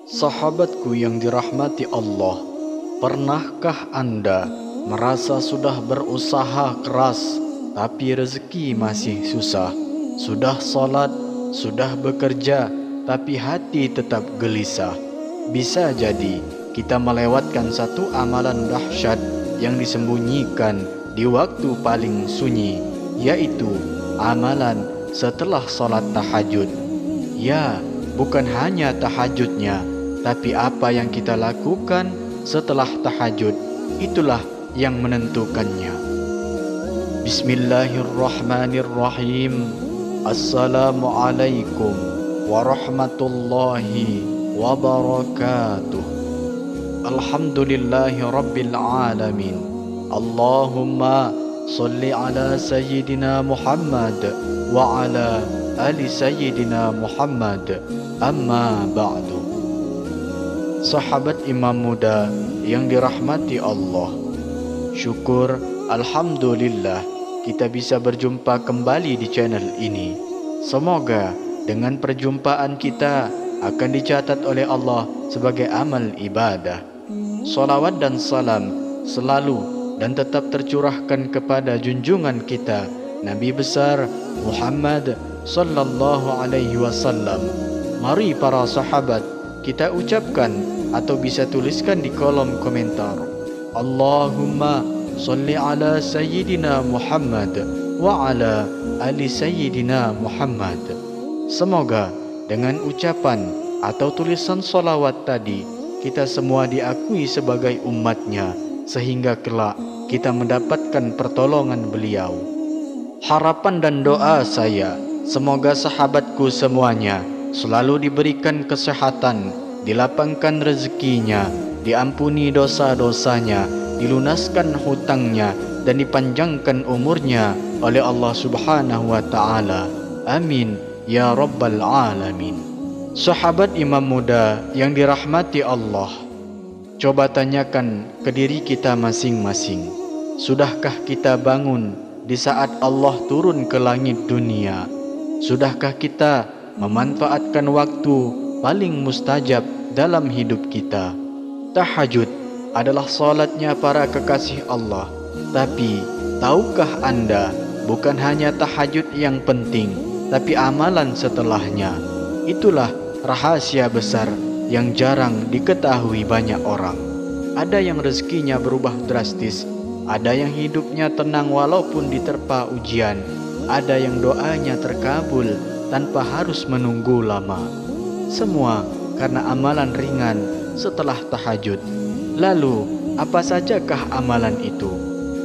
Sahabatku yang dirahmati Allah, pernahkah Anda merasa sudah berusaha keras tapi rezeki masih susah? Sudah salat, sudah bekerja, tapi hati tetap gelisah. Bisa jadi kita melewatkan satu amalan dahsyat yang disembunyikan di waktu paling sunyi, yaitu amalan setelah salat tahajud. Ya, bukan hanya tahajudnya, tapi apa yang kita lakukan setelah tahajud, itulah yang menentukannya. Bismillahirrahmanirrahim. Assalamualaikum warahmatullahi wabarakatuh. Alhamdulillahi rabbil alamin. Allahumma salli ala Sayyidina Muhammad wa ala ali Sayyidina Muhammad. Amma ba'du. Sahabat imam muda yang dirahmati Allah, syukur alhamdulillah kita bisa berjumpa kembali di channel ini. Semoga dengan perjumpaan kita akan dicatat oleh Allah sebagai amal ibadah. Salawat dan salam selalu dan tetap tercurahkan kepada junjungan kita Nabi besar Muhammad sallallahu alaihi wasallam. Mari para sahabat kita ucapkan atau bisa tuliskan di kolom komentar, Allahumma salli ala Sayyidina Muhammad wa ala ali Sayyidina Muhammad. Semoga dengan ucapan atau tulisan salawat tadi kita semua diakui sebagai umatnya, sehingga kelak kita mendapatkan pertolongan beliau. Harapan dan doa saya, semoga sahabatku semuanya selalu diberikan kesehatan, dilapangkan rezekinya, diampuni dosa-dosanya, dilunaskan hutangnya, dan dipanjangkan umurnya oleh Allah Subhanahu wa Ta'ala. Amin ya Rabbal Alamin. Sahabat imam muda yang dirahmati Allah, coba tanyakan ke diri kita masing-masing, sudahkah kita bangun di saat Allah turun ke langit dunia? Sudahkah kita memanfaatkan waktu paling mustajab dalam hidup kita? Tahajud adalah salatnya para kekasih Allah. Tapi tahukah Anda, bukan hanya tahajud yang penting, tapi amalan setelahnya. Itulah rahasia besar yang jarang diketahui banyak orang. Ada yang rezekinya berubah drastis, ada yang hidupnya tenang walaupun diterpa ujian, ada yang doanya terkabul tanpa harus menunggu lama. Semua karena amalan ringan setelah tahajud. Lalu, apa sajakah amalan itu?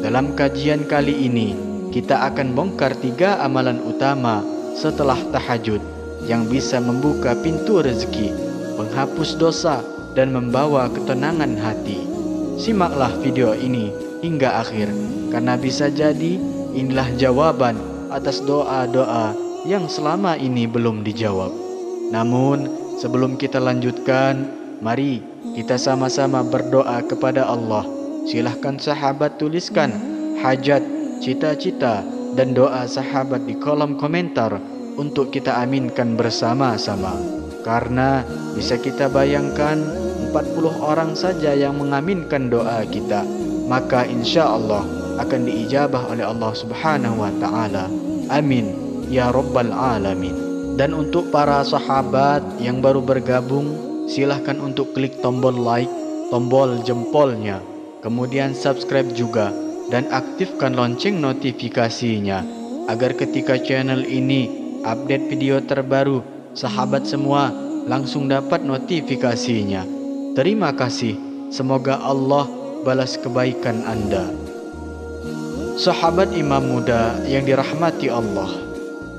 Dalam kajian kali ini, kita akan bongkar 3 amalan utama setelah tahajud yang bisa membuka pintu rezeki, menghapus dosa, dan membawa ketenangan hati. Simaklah video ini hingga akhir, karena bisa jadi inilah jawaban atas doa-doa yang selama ini belum dijawab. Namun, sebelum kita lanjutkan, mari kita sama-sama berdoa kepada Allah. Silahkan sahabat tuliskan hajat, cita-cita, dan doa sahabat di kolom komentar untuk kita aminkan bersama-sama. Karena bisa kita bayangkan 40 orang saja yang mengaminkan doa kita, maka insya Allah akan diijabah oleh Allah Subhanahu wa Ta'ala. Amin ya Rabbal Alamin. Dan untuk para sahabat yang baru bergabung, silahkan untuk klik tombol like, tombol jempolnya, kemudian subscribe juga, dan aktifkan lonceng notifikasinya, agar ketika channel ini update video terbaru, sahabat semua langsung dapat notifikasinya. Terima kasih, semoga Allah balas kebaikan Anda. Sahabat imam muda yang dirahmati Allah,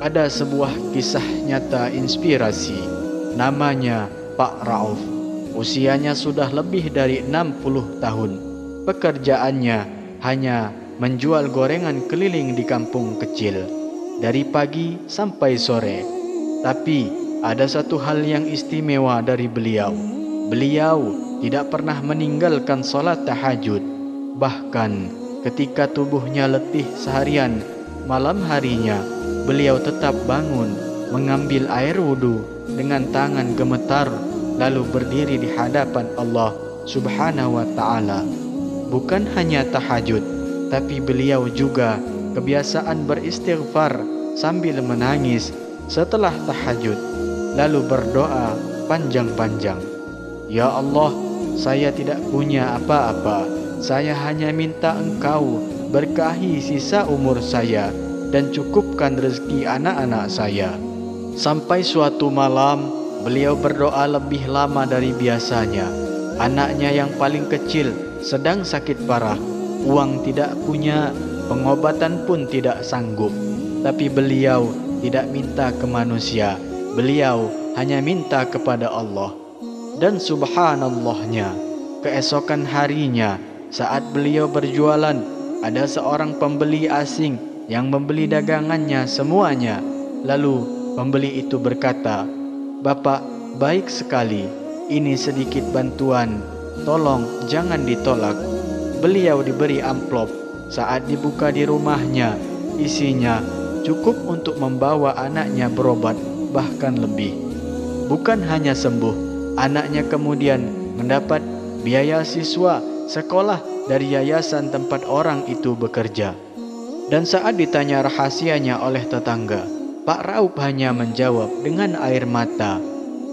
ada sebuah kisah nyata inspirasi. Namanya Pak Rauf. Usianya sudah lebih dari 60 tahun. Pekerjaannya hanya menjual gorengan keliling di kampung kecil, dari pagi sampai sore. Tapi ada satu hal yang istimewa dari beliau. Beliau tidak pernah meninggalkan salat tahajud. Bahkan ketika tubuhnya letih seharian, malam harinya beliau tetap bangun, mengambil air wudhu dengan tangan gemetar, lalu berdiri di hadapan Allah Subhanahu wa ta'ala. Bukan hanya tahajud, tapi beliau juga kebiasaan beristighfar sambil menangis setelah tahajud, lalu berdoa panjang-panjang. Ya Allah, saya tidak punya apa-apa. Saya hanya minta Engkau berkahi sisa umur saya dan cukupkan rezeki anak-anak saya. Sampai suatu malam, beliau berdoa lebih lama dari biasanya. Anaknya yang paling kecil sedang sakit parah. Uang tidak punya, pengobatan pun tidak sanggup. Tapi beliau tidak minta ke manusia. Beliau hanya minta kepada Allah. Dan subhanallahnya, keesokan harinya saat beliau berjualan, ada seorang pembeli asing yang membeli dagangannya semuanya. Lalu pembeli itu berkata, "Bapak, baik sekali. Ini sedikit bantuan. Tolong jangan ditolak." Beliau diberi amplop. Saat dibuka di rumahnya, isinya cukup untuk membawa anaknya berobat, bahkan lebih. Bukan hanya sembuh, anaknya kemudian mendapat biaya siswa sekolah dari yayasan tempat orang itu bekerja. Dan saat ditanya rahasianya oleh tetangga, Pak Raup hanya menjawab dengan air mata,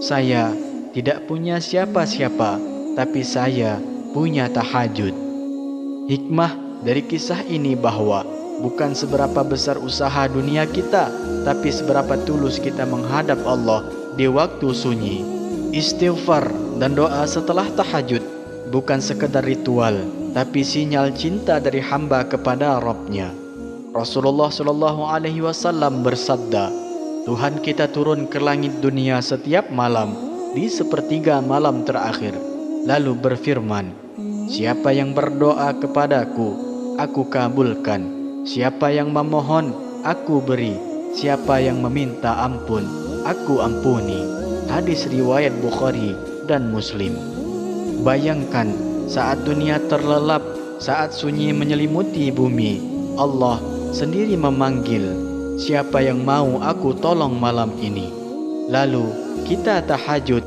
"Saya tidak punya siapa-siapa, tapi saya punya tahajud." Hikmah dari kisah ini bahwa bukan seberapa besar usaha dunia kita, tapi seberapa tulus kita menghadap Allah di waktu sunyi. Istighfar dan doa setelah tahajud bukan sekedar ritual, tapi sinyal cinta dari hamba kepada Rabb-Nya. Rasulullah SAW bersabda, Tuhan kita turun ke langit dunia setiap malam di sepertiga malam terakhir, lalu berfirman, "Siapa yang berdoa kepadaku, aku kabulkan. Siapa yang memohon, aku beri. Siapa yang meminta ampun, aku ampuni." Hadis riwayat Bukhari dan Muslim. Bayangkan saat dunia terlelap, saat sunyi menyelimuti bumi, Allah sendiri memanggil, "Siapa yang mau aku tolong malam ini?" Lalu kita tahajud.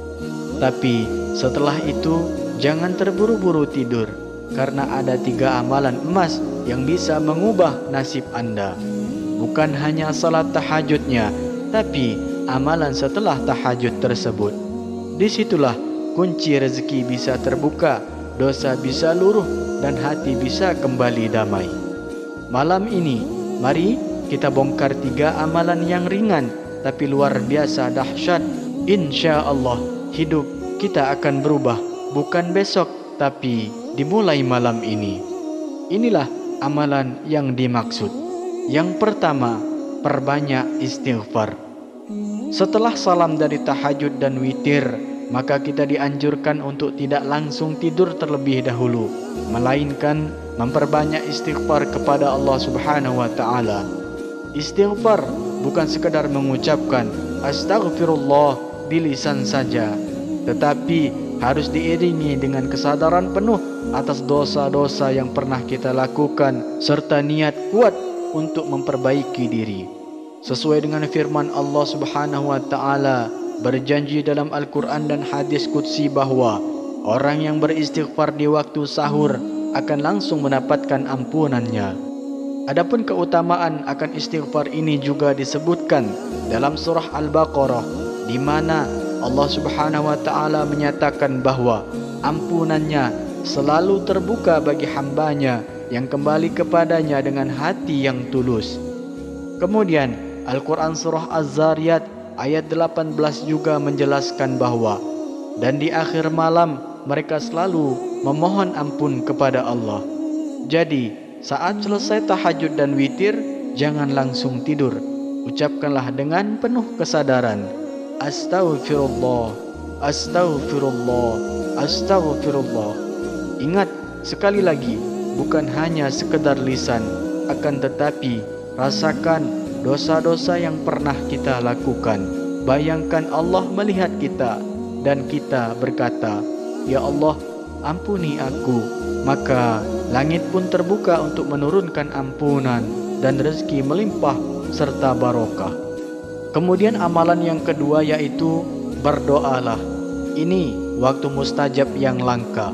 Tapi setelah itu jangan terburu-buru tidur, karena ada 3 amalan emas yang bisa mengubah nasib Anda. Bukan hanya salat tahajudnya, tapi amalan setelah tahajud tersebut. Disitulah kunci rezeki bisa terbuka, dosa bisa luruh, dan hati bisa kembali damai. Malam ini, mari kita bongkar 3 amalan yang ringan tapi luar biasa dahsyat. Insya Allah hidup kita akan berubah, bukan besok, tapi dimulai malam ini. Inilah amalan yang dimaksud. Yang pertama, perbanyak istighfar. Setelah salam dari tahajud dan witir, maka kita dianjurkan untuk tidak langsung tidur terlebih dahulu, melainkan memperbanyak istighfar kepada Allah Subhanahu wa ta'ala. Istighfar bukan sekadar mengucapkan astaghfirullah di lisan saja, tetapi harus diiringi dengan kesadaran penuh atas dosa-dosa yang pernah kita lakukan, serta niat kuat untuk memperbaiki diri. Sesuai dengan firman Allah Subhanahu wa ta'ala berjanji dalam Al-Quran dan hadis qudsi bahwa orang yang beristighfar di waktu sahur akan langsung mendapatkan ampunannya. Adapun keutamaan akan istighfar ini juga disebutkan dalam surah Al-Baqarah, di mana Allah Subhanahu wa ta'ala menyatakan bahwa ampunannya selalu terbuka bagi hambanya yang kembali kepadanya dengan hati yang tulus. Kemudian Al-Quran surah Az-Zariyat ayat 18 juga menjelaskan bahwa dan di akhir malam mereka selalu memohon ampun kepada Allah. Jadi saat selesai tahajud dan witir, jangan langsung tidur. Ucapkanlah dengan penuh kesadaran, Astaghfirullah, Astaghfirullah, Astaghfirullah. Ingat sekali lagi, bukan hanya sekedar lisan, akan tetapi rasakan dosa-dosa yang pernah kita lakukan. Bayangkan Allah melihat kita dan kita berkata, "Ya Allah, ampuni aku." Maka langit pun terbuka untuk menurunkan ampunan dan rezeki melimpah serta barokah. Kemudian amalan yang kedua yaitu berdoalah. Ini waktu mustajab yang langka.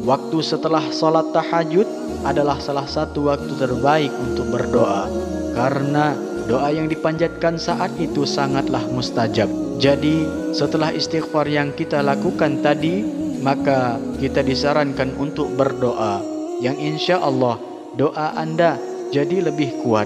Waktu setelah sholat tahajud adalah salah satu waktu terbaik untuk berdoa, karena doa yang dipanjatkan saat itu sangatlah mustajab. Jadi setelah istighfar yang kita lakukan tadi, maka kita disarankan untuk berdoa, yang insya Allah doa Anda jadi lebih kuat.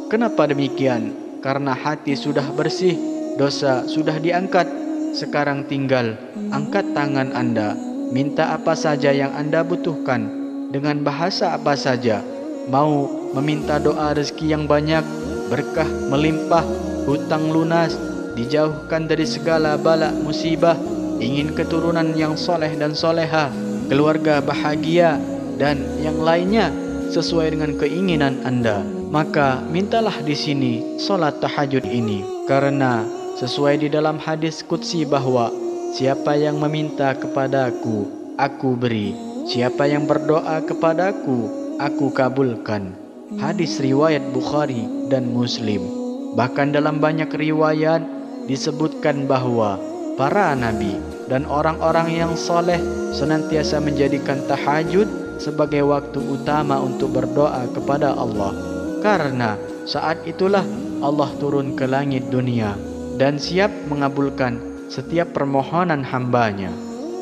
Kenapa demikian? Karena hati sudah bersih, dosa sudah diangkat. Sekarang tinggal angkat tangan Anda, minta apa saja yang Anda butuhkan, dengan bahasa apa saja. Mau meminta doa rezeki yang banyak, berkah melimpah, hutang lunas, dijauhkan dari segala bala musibah, ingin keturunan yang soleh dan soleha, keluarga bahagia, dan yang lainnya sesuai dengan keinginan Anda, maka mintalah di sini solat tahajud ini. Karena sesuai di dalam hadis qudsi bahwa siapa yang meminta kepadaku, aku beri. Siapa yang berdoa kepadaku, aku kabulkan. Hadis riwayat Bukhari dan Muslim. Bahkan dalam banyak riwayat disebutkan bahwa para nabi dan orang-orang yang soleh senantiasa menjadikan tahajud sebagai waktu utama untuk berdoa kepada Allah. Karena saat itulah Allah turun ke langit dunia dan siap mengabulkan setiap permohonan hambanya.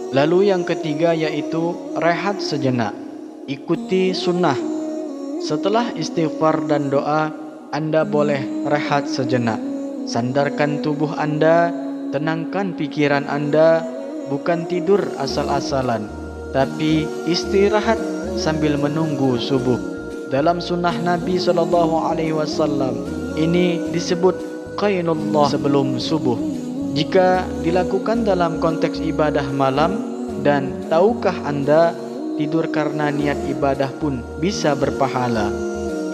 Lalu yang ketiga yaitu rehat sejenak. Ikuti sunnah. Setelah istighfar dan doa, Anda boleh rehat sejenak. Sandarkan tubuh Anda, tenangkan pikiran Anda, bukan tidur asal-asalan, tapi istirahat sambil menunggu subuh. Dalam sunnah Nabi SAW ini disebut qailullah sebelum subuh. Jika dilakukan dalam konteks ibadah malam, dan tahukah Anda tidur karena niat ibadah pun bisa berpahala.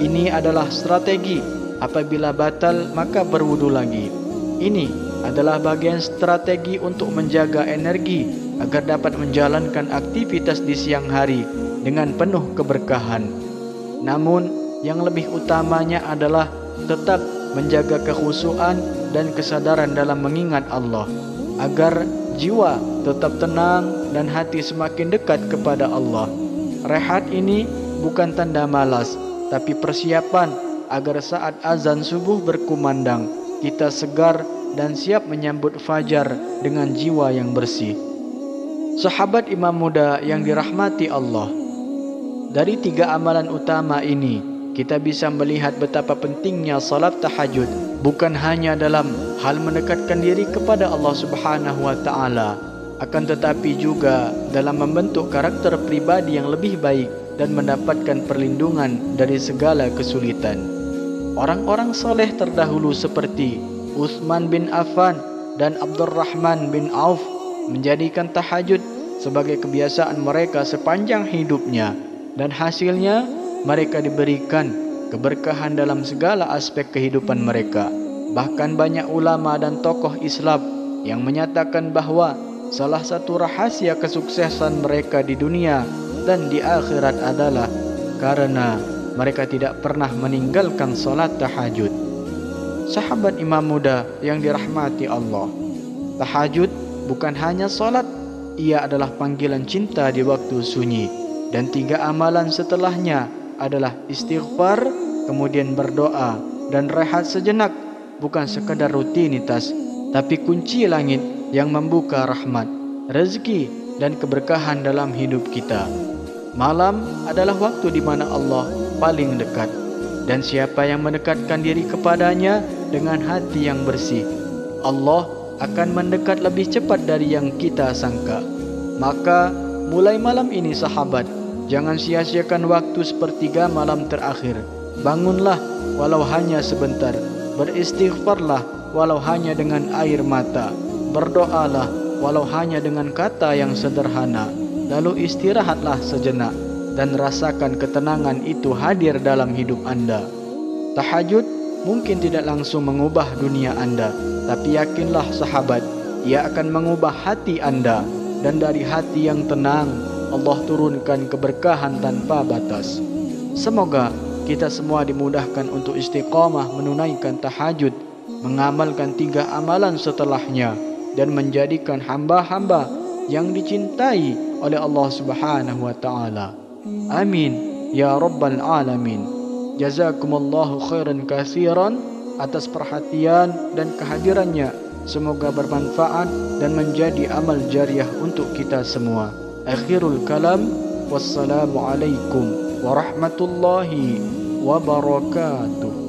Ini adalah strategi. Apabila batal maka berwudu lagi. Ini adalah bagian strategi untuk menjaga energi agar dapat menjalankan aktivitas di siang hari dengan penuh keberkahan. Namun yang lebih utamanya adalah tetap menjaga kekhusyuan dan kesadaran dalam mengingat Allah, agar jiwa tetap tenang dan hati semakin dekat kepada Allah. Rehat ini bukan tanda malas, tapi persiapan agar saat azan subuh berkumandang, kita segar dan siap menyambut fajar dengan jiwa yang bersih. Sahabat imam muda yang dirahmati Allah, dari 3 amalan utama ini kita bisa melihat betapa pentingnya salat tahajud, bukan hanya dalam hal mendekatkan diri kepada Allah Subhanahu wa taala, akan tetapi juga dalam membentuk karakter pribadi yang lebih baik dan mendapatkan perlindungan dari segala kesulitan. Orang-orang soleh terdahulu seperti Utsman bin Affan dan Abdurrahman bin Auf menjadikan tahajud sebagai kebiasaan mereka sepanjang hidupnya, dan hasilnya mereka diberikan keberkahan dalam segala aspek kehidupan mereka. Bahkan banyak ulama dan tokoh Islam yang menyatakan bahwa salah satu rahasia kesuksesan mereka di dunia dan di akhirat adalah karena mereka tidak pernah meninggalkan salat tahajud. Sahabat imam muda yang dirahmati Allah, tahajud bukan hanya salat, ia adalah panggilan cinta di waktu sunyi. Dan 3 amalan setelahnya adalah istighfar, kemudian berdoa, dan rehat sejenak. Bukan sekadar rutinitas, tapi kunci langit yang membuka rahmat, rezeki, dan keberkahan dalam hidup kita. Malam adalah waktu di mana Allah paling dekat, dan siapa yang mendekatkan diri kepadanya dengan hati yang bersih, Allah akan mendekat lebih cepat dari yang kita sangka. Maka mulai malam ini sahabat, jangan sia-siakan waktu sepertiga malam terakhir. Bangunlah walau hanya sebentar, beristighfarlah walau hanya dengan air mata, berdoalah walau hanya dengan kata yang sederhana, lalu istirahatlah sejenak dan rasakan ketenangan itu hadir dalam hidup Anda. Tahajud mungkin tidak langsung mengubah dunia Anda, tapi yakinlah sahabat, ia akan mengubah hati Anda, dan dari hati yang tenang Allah turunkan keberkahan tanpa batas. Semoga kita semua dimudahkan untuk istiqamah menunaikan tahajud, mengamalkan 3 amalan setelahnya, dan menjadikan hamba-hamba yang dicintai oleh Allah Subhanahu wa taala. Amin ya rabbal alamin. Jazakumullahu khairan katsiran atas perhatian dan kehadirannya. Semoga bermanfaat dan menjadi amal jariah untuk kita semua. Akhirul kalam, wassalamu alaikum warahmatullahi wabarakatuh.